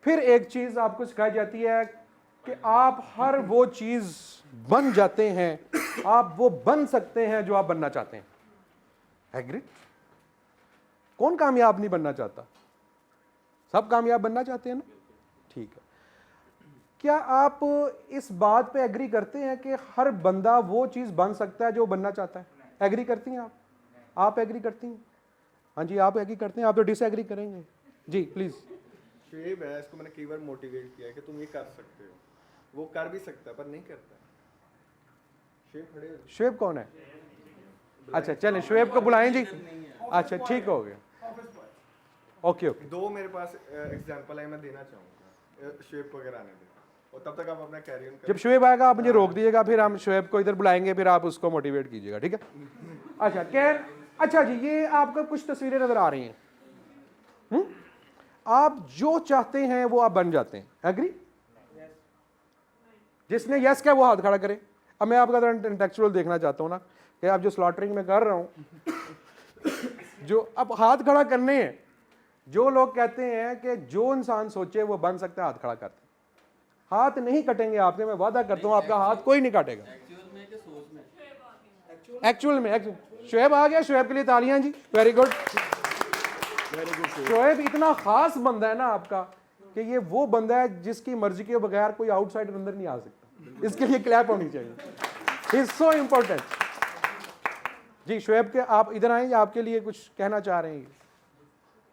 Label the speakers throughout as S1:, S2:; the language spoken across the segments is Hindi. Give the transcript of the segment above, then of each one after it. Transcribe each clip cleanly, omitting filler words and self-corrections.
S1: फिर एक चीज आपको सिखाई जाती है कि आप हर वो चीज बन जाते हैं, आप वो बन सकते हैं जो आप बनना चाहते हैं। एग्री? कौन कामयाब नहीं बनना चाहता? सब कामयाब बनना चाहते हैं ना? ठीक है। क्या आप इस बात पे एग्री करते हैं कि हर बंदा वो चीज बन सकता है जो बनना चाहता है? एग्री करती हैं आप? आप एग्री करती हैं? हाँ जी, आप एग्री करते हैं? आप तो डिसएग्री करेंगे। जी प्लीज।
S2: शुएब है, इसको मैंने कई बार मोटिवेट किया कि तुम ये कर सकते हो, वो कर भी सकता है पर नहीं करता। शुएब खड़े हो।
S1: शुएब कौन है? अच्छा चलें, शुएब को बुलाएं जी। अच्छा ठीक हो गया। Okay okay.
S2: दो मेरे पास एग्जांपल है, मैं देना चाहूँगा। शुएब को अगर आने दें और तब तक आप अपना कैरियर
S1: जब शुएब आएगा आप मुझे रोक दीजिएगा, फिर हम शुएब को इधर बुलाएंगे, फिर आप उसको मोटिवेट कीजिएगा, ठीक है? अच्छा खैर, अच्छा जी, ये आपको कुछ तस्वीरें नजर आ रही हैं। आप जो चाहते हैं वो आप बन जाते हैं। एग्री? जिसने यस क्या वो हाथ खड़ा करे। अब मैं आपका इंटेलेक्चुअल देखना चाहता हूँ ना कि आप जो स्लॉटरिंग में कर रहा हूँ, जो अब हाथ खड़ा करने हैं, जो लोग कहते हैं कि जो इंसान सोचे वो बन सकता है, हाथ खड़ा करते हैं। हाथ नहीं कटेंगे आपके, मैं वादा करता हूँ आपका हाथ कोई नहीं काटेगा। एक्चुअल में शुएब आ गया, शुएब के लिए तालियां जी। Very good, very good. Shoaib इतना खास बंदा है ना आपका कि ये वो बंदा है जिसकी मर्जी के बगैर कोई आउटसाइडर अंदर नहीं आ सकता। इसके लिए क्लैप होनी चाहिए। He is so important. जी शुएब के आप इधर आए, आपके लिए कुछ कहना चाह रहे हैं?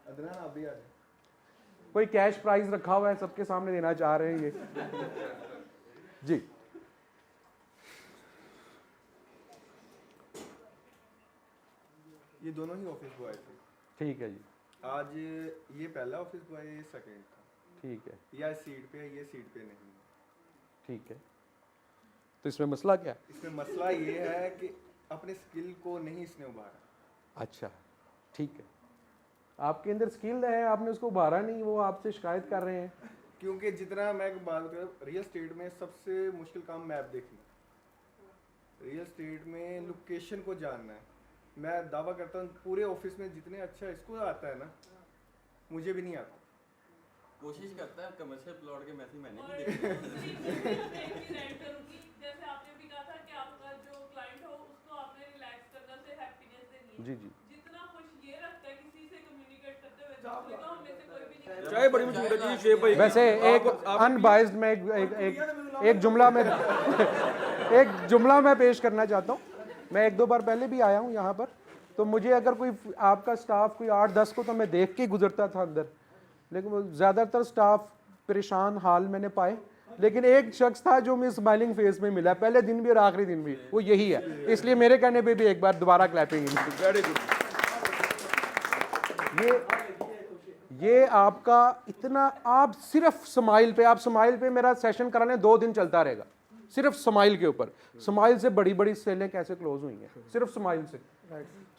S2: अदनान आप भी आ जाए।
S1: कोई कैश प्राइज रखा हुआ है, सबके सामने देना चाह रहे हैं ये? जी
S2: ये दोनों ही ऑफिस बॉय थे।
S1: ठीक है जी।
S2: आज ये पहला ऑफिस बॉय, ये सेकंड था।
S1: ठीक है,
S2: या सीट पे है, ये सीट पे नहीं है।
S1: ठीक है। तो इसमें मसला क्या है?
S2: इसमें मसला ये है कि अपने स्किल को नहीं इसने उभारा।
S1: अच्छा ठीक है, आपके अंदर स्किल है, आपने उसको उभारा नहीं, वो आपसे शिकायत कर रहे हैं।
S2: क्योंकि जितना मैं बात करूँ, रियल स्टेट में सबसे मुश्किल काम मैप देखना। रियल स्टेट में लोकेशन को जानना है। मैं दावा करता हूँ पूरे ऑफिस में जितने अच्छा इसको आता है ना, मुझे भी नहीं आता।
S3: कोशिश करता है कमर्शियल प्लॉट के मैसेज मैंने भी देखे।
S4: जैसे आपने भी कहा था कि आपका जो क्लाइंट हो उसको आपने रिलैक्स करना से हैप्पीनेस देनी है।
S1: जी जी।
S4: जितना खुश ये रखता है किसी से कम्युनिकेट करते हुए, दूसरे को हम में से कोई भी नहीं।
S3: चाहे बड़ी मशहूर है जी शुएब भाई।
S1: वैसे एक अनबाइज्ड में एक जुमला में एक जुमला मैं पेश करना चाहता हूँ। मैं एक दो बार पहले भी आया हूँ यहाँ पर, तो मुझे अगर कोई आपका स्टाफ कोई 8-10 को तो मैं देख के गुजरता था अंदर, लेकिन वो ज़्यादातर स्टाफ परेशान हाल मैंने पाए। लेकिन एक शख्स था जो मैं स्माइलिंग फेस में मिला, पहले दिन भी और आखिरी दिन भी, वो यही है। इसलिए मेरे कहने पे भी एक बार दोबारा क्लैपिंग।
S3: Very good.
S1: ये आपका इतना, आप सिर्फ स्माइल पे मेरा सेशन कराने 2 दिन चलता रहेगा, सिर्फ स्माइल के ऊपर। स्माइल से बड़ी बड़ी सेलें कैसे क्लोज हुई हैं, सिर्फ स्माइल से।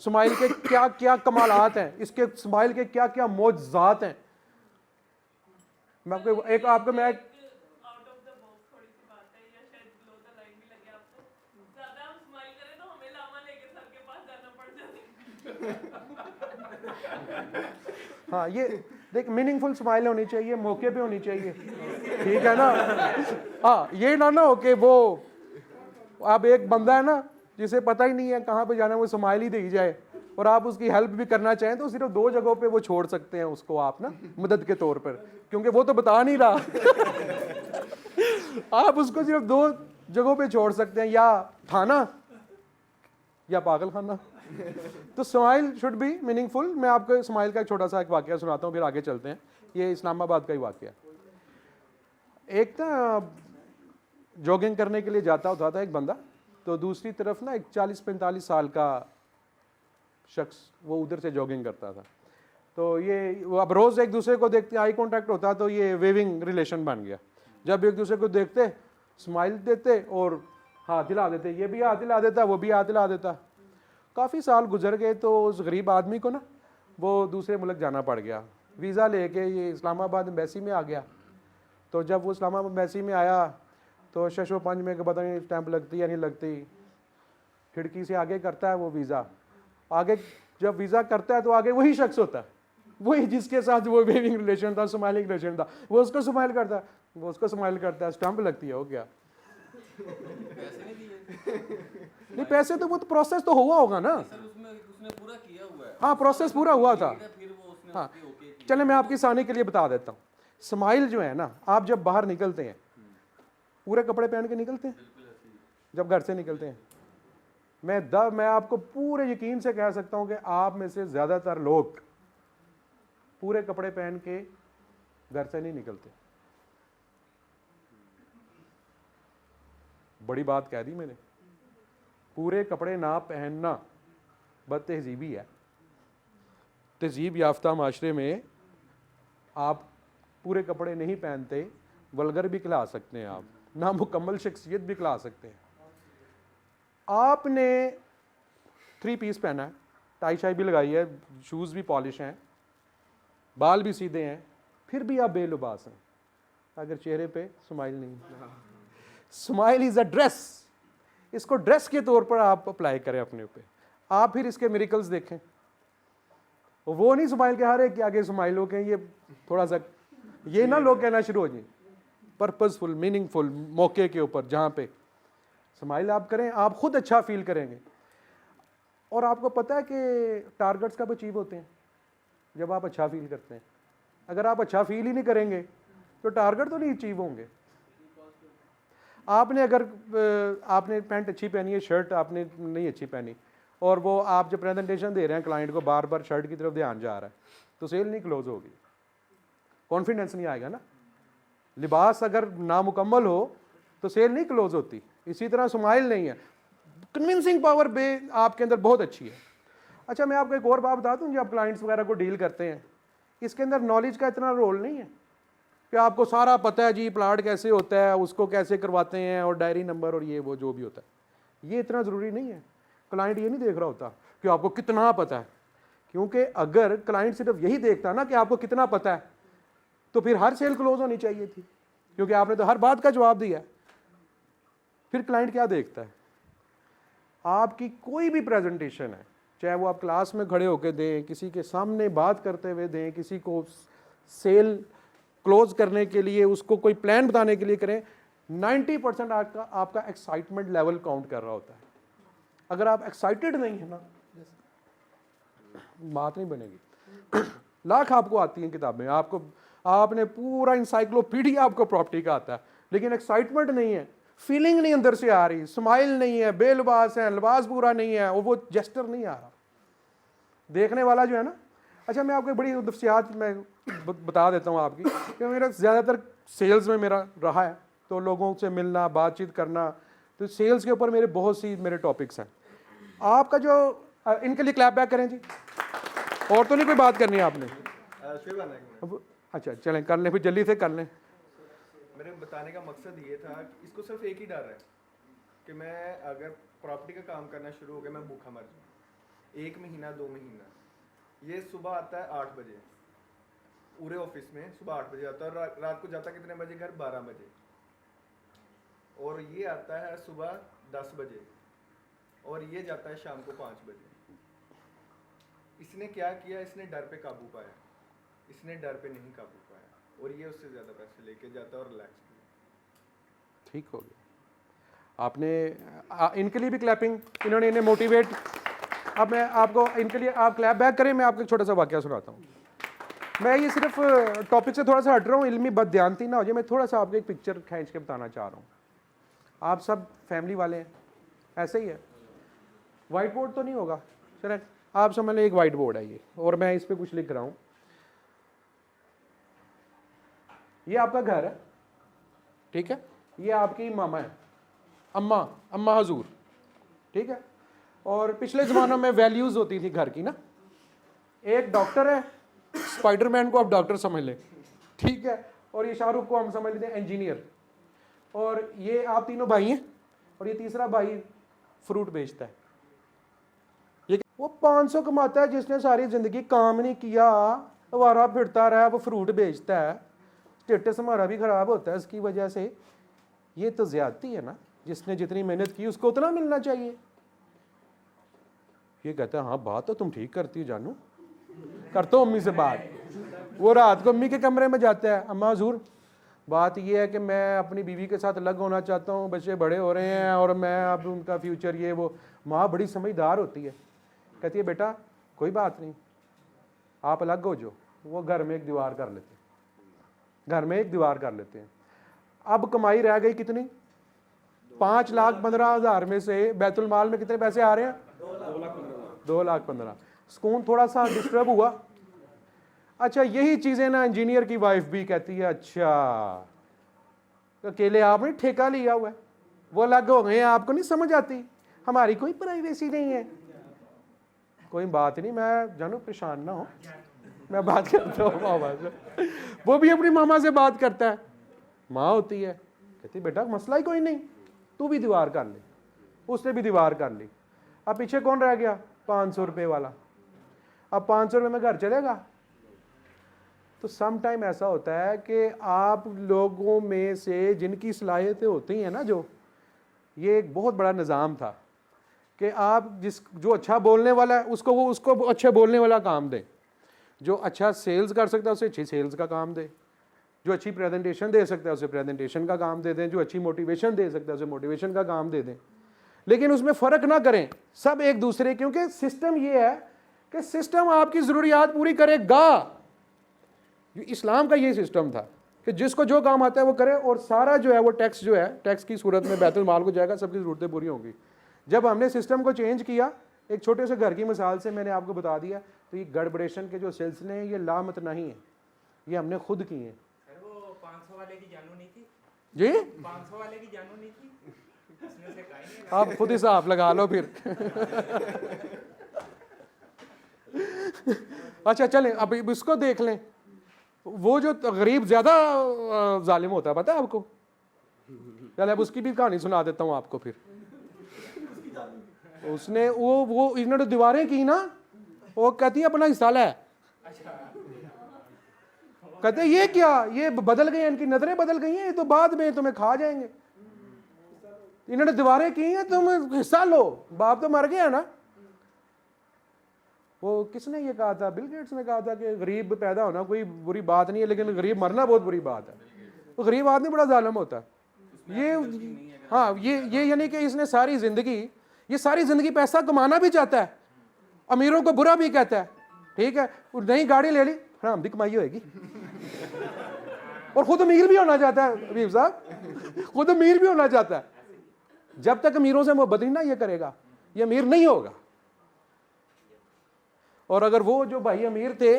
S1: स्माइल के क्या क्या कमालात हैं, इसके स्माइल के क्या क्या मौजज़ात हैं। मैं आपको एक आपको मैं
S4: आउट ऑफ द बॉक्स थोड़ी सी बात है, या शायद बिलो द लाइन भी लगे आपको। ज्यादा हम स्माइल करें तो हमें लामा लेके सर के पास जाना पड़ जाता है।
S1: हाँ, ये देख मीनिंगफुल स्माइल होनी चाहिए, मौके पे होनी चाहिए, ठीक है ना? हाँ, ये ना हो कि वो अब एक बंदा है ना जिसे पता ही नहीं है कहाँ पे जाना है, वो स्माइल ही दी जाए और आप उसकी हेल्प भी करना चाहें तो सिर्फ 2 जगहों पे वो छोड़ सकते हैं उसको आप ना, मदद के तौर पर, क्योंकि वो तो बता नहीं रहा। आप उसको सिर्फ 2 जगहों पे छोड़ सकते हैं, या थाना या पागल खाना। तो स्माइल शुड बी मीनिंगफुल। मैं आपको स्माइल का एक छोटा सा एक वाकया सुनाता हूँ, फिर आगे चलते हैं। ये इस्लामाबाद का ही वाकया। एक ना जॉगिंग करने के लिए जाता होता था एक बंदा, तो दूसरी तरफ ना एक 40-45 साल का शख्स वो उधर से जॉगिंग करता था। तो ये वो अब रोज़ एक दूसरे को देखते, आई कांटेक्ट होता, तो ये वेविंग रिलेशन बन गया। जब एक दूसरे को देखते स्माइल देते और हाथ हिला देते, ये भी हाथ हिला देता, वो भी हाथ हिला देता। काफ़ी साल गुजर गए तो उस गरीब आदमी को ना वो दूसरे मुल्क जाना पड़ गया। वीज़ा लेके ये इस्लामाबाद एम्बेसी में आ गया। तो जब वो इस्लामाबाद एम्बेसी में आया तो शशो पंज में पता नहीं स्टैंप लगती या नहीं लगती, खिड़की से आगे करता है वो वीज़ा। आगे जब वीज़ा करता है तो आगे वही शख्स होता है वही जिसके साथ वो वेविंग रिलेशन था, स्माइलिंग रिलेशन था, वो उसको स्माइल करता है, वो उसको स्माइल करता है, स्टंप लगती है, हो गया।
S3: पैसे नहीं दिए
S1: नहीं पैसे तो वो तो प्रोसेस तो हुआ होगा ना।
S3: सर, उसमें उसने पूरा किया हुआ है।
S1: हाँ प्रोसेस पूरा हुआ था।
S3: फिर वो उसने
S1: हाँ
S3: उसकी ओके की।
S1: चले मैं आपकी आसानी के लिए बता देता हूँ। स्माइल जो है ना, आप जब बाहर निकलते हैं पूरे कपड़े पहन के निकलते हैं
S3: बिल्कुल ऐसे ही।
S1: जब घर से निकलते हैं। मैं आपको पूरे यकीन से कह सकता हूं कि आप में से ज्यादातर लोग पूरे कपड़े पहन के घर से नहीं निकलते। बड़ी बात कह दी मैंने। पूरे कपड़े ना पहनना बदतहजीबी है। तहजीब याफ्ता माशरे में आप पूरे कपड़े नहीं पहनते, वल्गर भी खिला सकते हैं, आप नामुकम्मल शख्सियत भी खिला सकते हैं। आपने 3 पीस पहना है, टाई शाई भी लगाई है, शूज़ भी पॉलिश हैं, बाल भी सीधे हैं, फिर भी आप बेलुबास हैं अगर चेहरे पे स्माइल नहीं। Smile is a dress. इसको ड्रेस के तौर पर आप अप्लाई करें अपने ऊपर। आप फिर इसके मिरेकल्स देखें। वो नहीं स्माइल के हर एक के आगे स्माइल हो के ये थोड़ा सा ये ना लोग कहना शुरू हो जाए। पर्पसफुल, मीनिंगफुल मौके के ऊपर जहाँ पे स्माइल आप करें, आप खुद अच्छा फील करेंगे। और आपको पता है कि टारगेट्स कब अचीव होते हैं? जब आप अच्छा फील करते हैं। अगर आप अच्छा फील ही नहीं करेंगे तो टारगेट तो नहीं अचीव होंगे। आपने अगर आपने पैंट अच्छी पहनी है, शर्ट आपने नहीं अच्छी पहनी, और वो आप जब प्रेजेंटेशन दे रहे हैं क्लाइंट को, बार बार शर्ट की तरफ ध्यान जा रहा है, तो सेल नहीं क्लोज होगी, कॉन्फिडेंस नहीं आएगा ना। लिबास अगर नामुकम्मल हो तो सेल नहीं क्लोज होती। इसी तरह स्माइल नहीं है, कन्विंसिंग पावर बे आपके अंदर बहुत अच्छी है। अच्छा मैं आपको एक और बात बता दूं, जब आप क्लाइंट्स वगैरह को डील करते हैं, इसके अंदर नॉलेज का इतना रोल नहीं है कि आपको सारा पता है जी प्लाट कैसे होता है, उसको कैसे करवाते हैं, और डायरी नंबर और ये वो जो भी होता है, ये इतना ज़रूरी नहीं है। क्लाइंट ये नहीं देख रहा होता कि आपको कितना पता है, क्योंकि अगर क्लाइंट सिर्फ यही देखता ना कि आपको कितना पता है, तो फिर हर सेल क्लोज होनी चाहिए थी, क्योंकि आपने तो हर बात का जवाब दिया। फिर क्लाइंट क्या देखता है? आपकी कोई भी प्रेजेंटेशन है, चाहे वो आप क्लास में खड़े होकर दें, किसी के सामने बात करते हुए दें, किसी को सेल क्लोज करने के लिए उसको कोई प्लान बताने के लिए करें, 90% आपका एक्साइटमेंट लेवल काउंट कर रहा होता है। अगर आप एक्साइटेड नहीं है ना, बात नहीं बनेगी। लाख आपको आती हैं किताबें, आपने पूरा इंसाइक्लोपीडिया आपको प्रॉपर्टी का आता है, लेकिन एक्साइटमेंट नहीं है, फीलिंग नहीं अंदर से आ रही, स्माइल नहीं है, बेलिबास है, लिबास पूरा नहीं है, और वो जेस्टर नहीं आ रहा देखने वाला जो है ना। अच्छा मैं आपको बड़ी नफ्सियात मैं बता देता हूँ आपकी, कि मेरा ज़्यादातर सेल्स में मेरा रहा है, तो लोगों से मिलना, बातचीत करना, तो सेल्स के ऊपर बहुत सी मेरे टॉपिक्स हैं। आपका जो इनके लिए क्लैप बैक करें जी, और तो नहीं कोई बात करनी है आपने? अच्छा चलें कर लें, फिर जल्दी से कर लें।
S2: मेरे बताने का मकसद ये था कि इसको सिर्फ एक ही डर है कि मैं अगर प्रॉपर्टी का काम करना शुरू हो गया, मैं भूखा मर जाऊँ। 1 महीना 2 महीना, ये सुबह आता है 8 बजे, पूरे ऑफिस में सुबह 8 बजे आता है, और रात को जाता कितने बजे घर? 12 बजे। और ये आता है सुबह 10 बजे, और ये जाता है शाम को 5 बजे। इसने क्या किया? इसने डर पे काबू पाया, इसने डर पे नहीं काबू पाया, और ये उससे ज़्यादा पैसे लेके जाता है और रिलैक्स किया।
S1: ठीक हो गया। आपने इनके लिए भी क्लैपिंग, इन्होंने इन्हें मोटिवेट। अब मैं आपको इनके लिए आप क्लैप बैक करें। मैं आपको एक छोटा सा वाकया सुनाता हूँ। मैं ये सिर्फ टॉपिक से थोड़ा सा हट रहा हूँ, इल्मी बदध्यानती ना हो जाए। मैं थोड़ा सा आपको एक पिक्चर खींच के बताना चाह रहा हूँ। आप सब फैमिली वाले हैं, ऐसे ही है। वाइट बोर्ड तो नहीं होगा, चलें आप समझ लें एक वाइट बोर्ड है ये, और मैं इस पर कुछ लिख रहा हूँ। ये आपका घर है, ठीक है, ये आपकी मामा है, अम्मा हजूर, ठीक है। और पिछले ज़मानों में वैल्यूज़ होती थी घर की ना। एक डॉक्टर है, स्पाइडरमैन को आप डॉक्टर समझ लें, ठीक है, और ये शाहरुख को हम समझ लेते हैं इंजीनियर। और ये आप तीनों भाई हैं, और ये तीसरा भाई फ्रूट बेचता है। ये वो 500 कमाता है, जिसने सारी ज़िंदगी काम नहीं किया, आवारा फिरता रहा, वो फ्रूट बेचता है। स्टेटस हमारा भी ख़राब होता है इसकी वजह से। ये तो ज़्यादती है ना, जिसने जितनी मेहनत की उसको उतना मिलना चाहिए। ये कहता है हाँ बात तो तुम ठीक करती हो जानू, करता हूँ अम्मी से बात। वो रात को अम्मी के कमरे में जाता है, अम्मा हजूर बात ये है कि मैं अपनी बीवी के साथ अलग होना चाहता हूँ, बच्चे बड़े हो रहे हैं और मैं अब उनका फ्यूचर ये वो। माँ बड़ी समझदार होती है, कहती है बेटा कोई बात नहीं, आप अलग हो जो। वो घर में एक दीवार कर लेते हैं, घर में एक दीवार कर लेते हैं। अब कमाई रह गई कितनी, 5,15,000 में से बैतुल माल में कितने पैसे आ रहे हैं, 2,15,000। सुकून थोड़ा सा डिस्टर्ब हुआ। अच्छा यही चीजें ना इंजीनियर की वाइफ भी कहती है, अच्छा अकेले आपने ठेका लिया हुआ है, वो अलग हो गए, आपको नहीं समझ आती, हमारी कोई प्राइवेसी नहीं है। कोई बात नहीं, मैं जानू परेशान ना हो, मैं बात करता हूँ मामा से। वो भी अपनी मामा से बात करता है, माँ होती है, कहती बेटा मसला ही कोई नहीं, तू भी दीवार कर ले। उसने भी दीवार कर ली। अब पीछे कौन रह गया, 500 रुपये वाला। अब 500 रुपये में घर चलेगा। तो सम टाइम ऐसा होता है कि आप लोगों में से जिनकी सलाहियतें होती हैं ना, ये एक बहुत बड़ा निज़ाम था कि आप जो अच्छा बोलने वाला है उसको अच्छा बोलने वाला काम दें, जो अच्छा सेल्स कर सकता है उसे अच्छी सेल्स का काम दें, जो अच्छी प्रेजेंटेशन दे सकता है उसे प्रेजेंटेशन का काम दे दें, जो अच्छी मोटिवेशन दे सकता है उसे मोटिवेशन का काम दे दें। लेकिन उसमें फ़र्क ना करें सब एक दूसरे, क्योंकि सिस्टम ये है कि सिस्टम आपकी ज़रूरियात पूरी करेगा। इस्लाम का ये सिस्टम था कि जिसको जो काम आता है वो करे, और सारा जो है वो टैक्स जो है टैक्स की सूरत में बैतुल माल को जाएगा, सबकी ज़रूरतें पूरी होंगी। जब हमने सिस्टम को चेंज किया, एक छोटे से घर की मिसाल से मैंने आपको बता दिया, तो ये गड़बड़ेशन के जो सिलसिले हैं ये लामत नहीं है, ये हमने खुद किए हैं।
S5: सर वो 500 वाले की जानू नहीं थी
S1: जी,
S5: 500 वाले की जानू नहीं थी, उसने से कहा ही नहीं।
S1: आप खुद हिसाब लगा लो फिर। अच्छा चलें, अब इसको देख लें। वो जो गरीब ज्यादा जालिम होता है पता है आपको, चले अब उसकी भी कहानी सुना देता हूँ आपको फिर। उसने वो इन्होंने दीवारें की ना, वो कहती है अपना हिस्सा ले, कहते ये क्या, ये बदल गए, इनकी नजरें बदल गई हैं, ये तो बाद में तुम्हें खा जाएंगे। इन्होंने दीवारें की हैं, तुम हिस्सा लो, बाप तो मर गया ना। वो किसने ये कहा था, बिल गेट्स ने कहा था कि गरीब पैदा होना कोई बुरी बात नहीं है, लेकिन गरीब मरना बहुत बुरी बात है। तो गरीब आदमी बड़ा जालिम होता है। ये हाँ, ये यानी कि इसने सारी जिंदगी पैसा कमाना भी चाहता है, अमीरों को बुरा भी कहता है, ठीक है, नई गाड़ी ले ली, हराम दी कमाई होएगी। और खुद अमीर भी होना चाहता है हबीब साहब, खुद अमीर भी होना चाहता है। जब तक अमीरों से मोहब्बत नहीं ना ये करेगा, ये अमीर नहीं होगा। और अगर वो जो भाई अमीर थे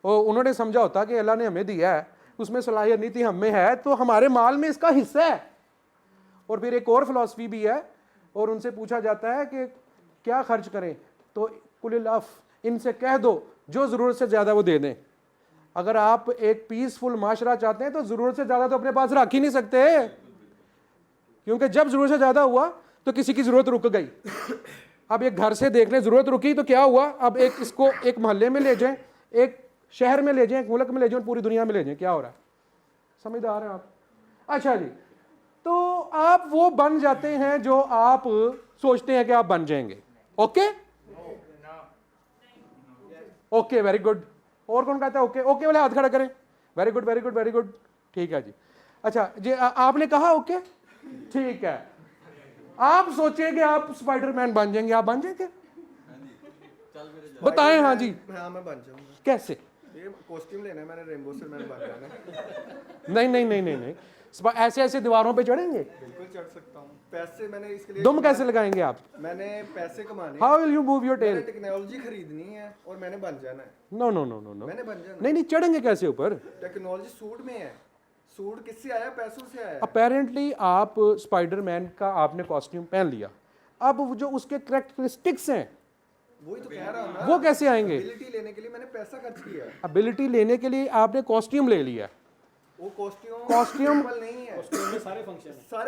S1: उन्होंने समझा होता कि अल्लाह ने हमें दिया है, उसमें सलाहियत नहीं थी, हमें है, तो हमारे माल में इसका हिस्सा है। और फिर एक और फिलॉसफी भी है, और उनसे पूछा जाता है कि क्या खर्च करें, तो कुल अफ, इनसे कह दो जो ज़रूरत से ज़्यादा वो दे दें। अगर आप एक पीसफुल माशरा चाहते हैं तो ज़रूरत से ज़्यादा तो अपने पास रख ही नहीं सकते, क्योंकि जब ज़रूरत से ज़्यादा हुआ तो किसी की ज़रूरत रुक गई। अब एक घर से देख लें, ज़रूरत रुकी तो क्या हुआ, अब इसको एक मोहल्ले में ले जाएं, एक शहर में ले जाएं, एक मुल्क में ले जाएं, पूरी दुनिया में ले जाएं, क्या हो रहा है, समझदार हैं आप। अच्छा जी, तो आप वो बन जाते हैं जो आप सोचते हैं कि आप बन जाएंगे। Okay okay, very good. और कौन कहता है ओके? ओके वाले हाथ खड़ा करें। Very good very good very good, ठीक है जी। अच्छा जी, आपने कहा ओके, ठीक है। आप सोचे कि आप स्पाइडरमैन बन जाएंगे, आप बन जाएंगे? बताएं। हाँ जी,
S2: हाँ मैं बन जाऊंगा।
S1: कैसे?
S2: ये कॉस्ट्यूम लेना है मैंने, रेनबो से मैंने बन जाना है।
S1: नहीं नहीं नहीं नहीं नहीं, ऐसे ऐसे दीवारों पे चढ़ेंगे?
S2: बिल्कुल चढ़ सकता हूँ। पैसे मैंने इसके लिए
S1: दुम कैसे लगाएंगे आप?
S2: मैंने पैसे कमाने,
S1: how will you move your tail?
S2: मैंने टेक्नोलॉजी खरीदनी है और मैंने बन जाना है।
S1: No no no no no,
S2: मैंने बन जाना।
S1: नहीं नहीं, चढ़ेंगे कैसे ऊपर?
S2: टेक्नोलॉजी सूट में है। सूट किससे आया? पैसों से आया।
S1: अपेरेंटली आप स्पाइडरमैन का आपने कॉस्ट्यूम पहन लिया, अब जो उसके करेक्टरिस्टिक्स हैं
S2: वही तो कह रहा हूँ ना,
S1: वो कैसे आएंगे?
S2: एबिलिटी लेने के लिए मैंने पैसा खर्च किया।
S1: एबिलिटी लेने के लिए आपने कॉस्ट्यूम ले लिया,
S2: वो कॉस्ट्यूम
S1: कॉस्ट्यूम
S2: नहीं है, कॉस्ट्यूम में सारे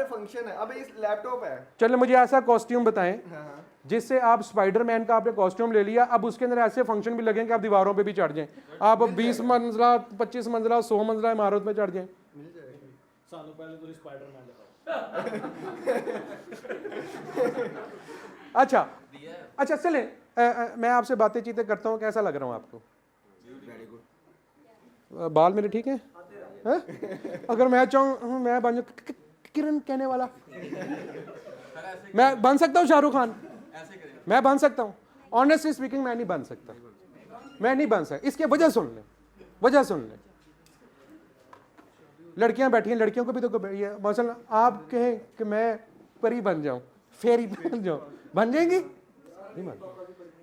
S2: फंक्शन है। अब इस लैपटॉप है।
S1: चलो मुझे ऐसा कॉस्ट्यूम बताएं
S2: हाँ।
S1: जिससे आप स्पाइडरमैन का आपने कॉस्ट्यूम ले लिया, अब उसके अंदर ऐसे फंक्शन भी लगेंगे आप दीवारों पे भी चढ़ जाएं, आप 20 मंजिला 25 मंजिला 100 मंजिला इमारत में चढ़ जाएं।
S2: मिल जाएगी।
S6: सानू पहले तो स्पाइडरमैन लगाओ।
S1: अच्छा चले, मैं आपसे बातें चीतें करता हूँ, कैसा लग रहा हूँ आपको? बाल मेरे ठीक हैं हैं? अगर मैं चाहूँ मैं बन जाऊँ किरण कहने वाला, मैं बन सकता हूँ शाहरुख खान,
S3: ऐसे करें
S1: मैं बन सकता हूँ। ऑनेस्टली स्पीकिंग मैं नहीं बन सकता, मैं नहीं बन सकता। इसकी वजह सुन ले, वजह सुन ले। लड़कियां बैठी हैं, लड़कियों को भी तो ये मसलन आप कहें कि मैं परी बन जाऊं, फेरी बन जाऊं, बन जाएंगी? नहीं बन।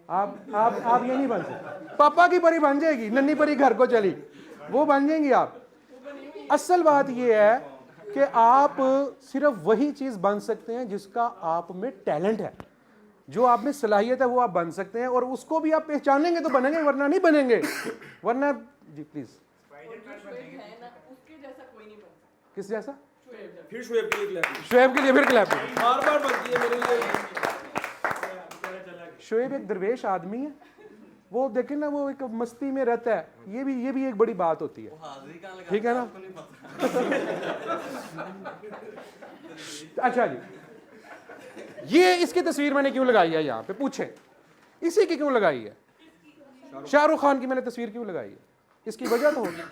S1: आप ये नहीं बन सकते। पापा की परी बन जाएगी, नन्ही परी घर को चली, वो बन जाएंगी आप। असल बात ये है कि आप सिर्फ वही चीज बन सकते हैं जिसका आप में टैलेंट है, जो आप में सलाहियत है, वो आप बन सकते हैं। और उसको भी आप पहचानेंगे तो बनेंगे, वरना नहीं बनेंगे। वरना जी प्लीज,
S4: है ना, उसके जैसा कोई नहीं बन सकता।
S1: किस जैसा?
S6: फिर शुएब के लिए क्लैप,
S1: शुएब के लिए फिर क्लैपिंग।
S6: बार बार बनती है मेरे लिए।
S1: शुएब एक दरवेश आदमी है, वो देखें ना, वो एक मस्ती में रहता है। ये भी एक बड़ी बात होती है,
S3: वो हाजिरी कहाँ लगा,
S1: ठीक है ना?
S3: आपको नहीं पता।
S1: अच्छा जी, ये इसकी तस्वीर मैंने क्यों लगाई है यहाँ पे, पूछें इसी की क्यों लगाई है? शाहरुख खान की मैंने तस्वीर क्यों लगाई है? इसकी वजह तो होगी।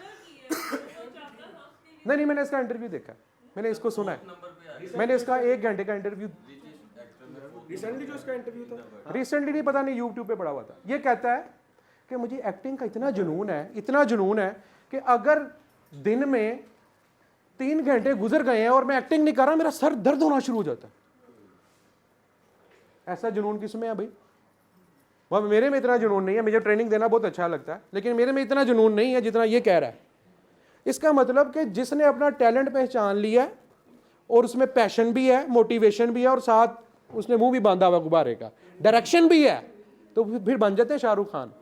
S1: नहीं, मैंने इसका इंटरव्यू देखा, मैंने इसको सुना है,
S3: नंबर पे आए
S1: मैंने इसका 1 घंटे का इंटरव्यू
S6: रिसेंटली जो उसका इंटरव्यू था,
S1: रिसेंटली नहीं पता नहीं यूट्यूब पे पड़ा हुआ था। ये कहता है कि मुझे एक्टिंग का इतना जुनून है, इतना जुनून है कि अगर दिन में 3 घंटे गुजर गए हैं और मैं एक्टिंग नहीं कर रहा, मेरा सर दर्द होना शुरू हो जाता है। ऐसा जुनून किसमें है भाई? वह मेरे में इतना जुनून नहीं है, मुझे ट्रेनिंग देना बहुत अच्छा लगता है, लेकिन मेरे में इतना जुनून नहीं है जितना ये कह रहा है। इसका मतलब कि जिसने अपना टैलेंट पहचान लिया है और उसमें पैशन भी है, मोटिवेशन भी है, और साथ उसने मुंह भी बांधा हुआ गुब्बारे का, डायरेक्शन भी है, तो फिर बन जाते हैं शाहरुख खान।